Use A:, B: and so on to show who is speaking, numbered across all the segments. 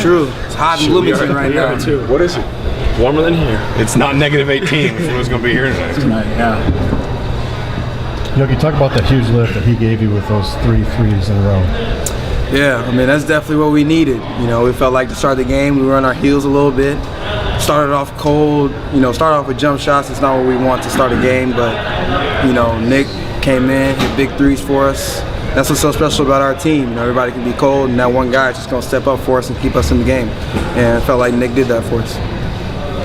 A: true. It's hot in Bloomington right now.
B: Too.
C: What is it?
B: Warmer than here.
C: It's not -18, which was going to be here tonight.
D: Yeah.
E: Yogi, talk about that huge lift that he gave you with those 3 threes in a row.
A: Yeah, I mean, that's definitely what we needed. You know, we felt like to start the game, we were on our heels a little bit. Started off cold, started off with jump shots. It's not what we want to start a game, but, Nick came in, hit big threes for us. That's what's so special about our team. Everybody can be cold, and that one guy is just going to step up for us and keep us in the game. And I felt like Nick did that for us.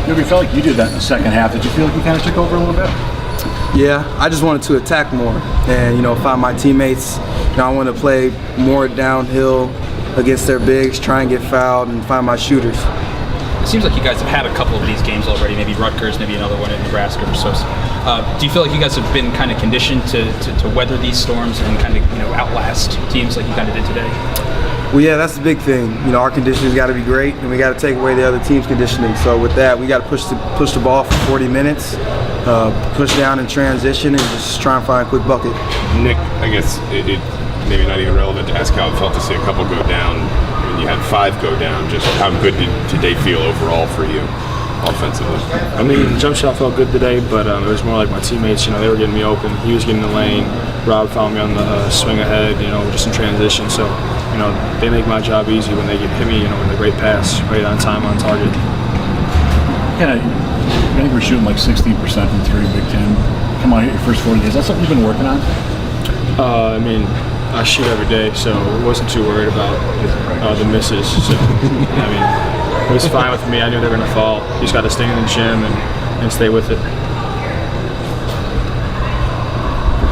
D: Yogi, felt like you did that in the second half. Did you feel like you kind of took over a little bit?
A: Yeah, I just wanted to attack more and, find my teammates. I want to play more downhill against their bigs, try and get fouled, and find my shooters.
F: It seems like you guys have had a couple of these games already, maybe Rutgers, maybe another one at Nebraska or so. Do you feel like you guys have been kind of conditioned to weather these storms and kind of outlast teams like you kind of did today?
A: Well, yeah, that's the big thing. Our conditioning's got to be great, and we got to take away the other team's conditioning. So with that, we got to push the ball for 40 minutes, push down in transition, and just try and find a quick bucket.
C: Nick, I guess it maybe not even relevant to ask how it felt to see a couple go down. When you had 5 go down, just how good did today feel overall for you offensively?
B: I mean, the jump shot felt good today, but it was more like my teammates. They were getting me open. He was getting in the lane. Rob found me on the swing ahead. Just in transition. So, they make my job easy when they hit me. With a great pass, right on time, on target.
D: Yeah, I think we're shooting like 16% from 3 Big Ten. Come on, your first 40 days. That's something you've been working on?
B: I mean, I shoot every day, so I wasn't too worried about the misses. So, I mean, it was fine with me. I knew they were going to fall. You just got to stay in the gym and stay with it.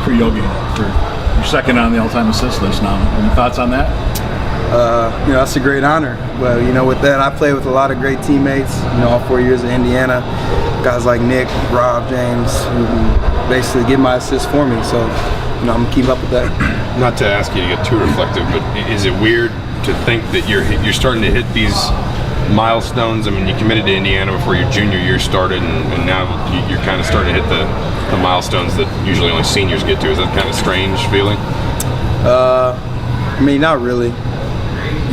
D: For Yogi, you're second on the all-time assist list now. Any thoughts on that?
A: That's a great honor. But, with that, I played with a lot of great teammates, all 4 years in Indiana. Guys like Nick, Rob, James, who basically give my assists for me. So, I'm going to keep up with that.
C: Not to ask you to get too reflective, but is it weird to think that you're starting to hit these milestones? I mean, you committed to Indiana before your junior year started, and now you're kind of starting to hit the milestones that usually only seniors get to. Is that kind of strange feeling?
A: I mean, not really.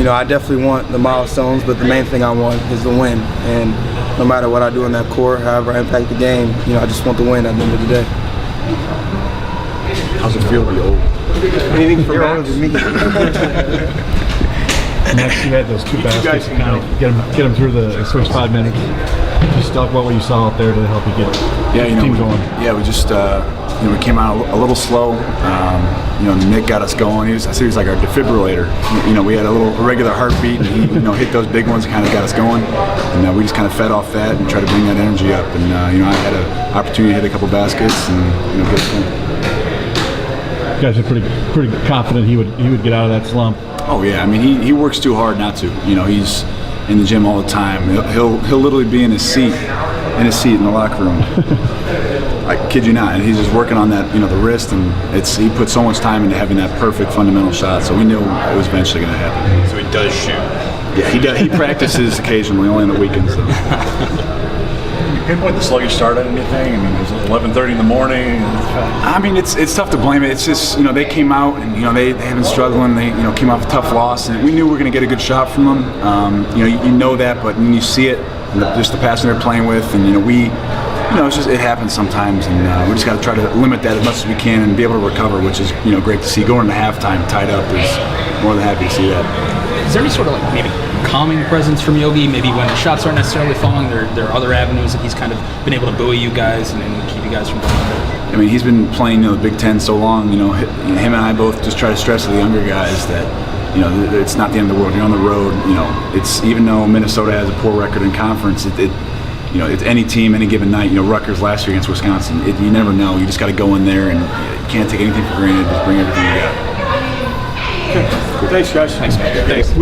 A: I definitely want the milestones, but the main thing I want is the win. And no matter what I do in that court, however I impact the game, I just want the win at the end of the day.
D: How's it feel to be old?
A: Anything for Max?
E: Max, you had those 2 baskets to kind of get them through the first 5 minutes. Just talk about what you saw out there to help you get the team going.
D: Yeah, we just we came out a little slow. Nick got us going. I said he was like our defibrillator. We had a little irregular heartbeat, and he hit those big ones, kind of got us going. And we just kind of fed off that and tried to bring that energy up. And I had an opportunity to hit a couple baskets and get us going.
E: You guys are pretty confident he would get out of that slump.
D: Oh yeah, I mean he works too hard not to. He's in the gym all the time. He'll literally be in his seat in the locker room. I kid you not, and he's just working on that, the wrist, and he put so much time into having that perfect fundamental shot. So we knew it was eventually going to happen.
C: So he does shoot.
D: Yeah, he does. He practices occasionally, only on the weekends though. You pinpoint the sluggish start on anything? I mean, it was 11:30 in the morning.
G: I mean, it's tough to blame it. It's just, they came out and, they have been struggling. They, came off a tough loss, and we knew we were going to get a good shot from them. You know that, but when you see it, just the passing they're playing with, and, it's just, it happens sometimes, and we just got to try to limit that as much as we can and be able to recover, which is, great to see. Going into halftime tied up is more than happy to see that.
F: Is there any sort of maybe calming presence from Yogi? Maybe when the shots aren't necessarily falling, there are other avenues that he's kind of been able to buoy you guys and keep you guys from going under.
G: I mean, he's been playing the Big Ten so long. Him and I both just try to stress to the younger guys that it's not the end of the world. You're on the road. It's even though Minnesota has a poor record in conference, it's any team, any given night. Rutgers last year against Wisconsin. You never know. You just got to go in there, and you can't take anything for granted. Just bring everything you got.
D: Okay. Thanks, guys.
F: Thanks, man. Thanks.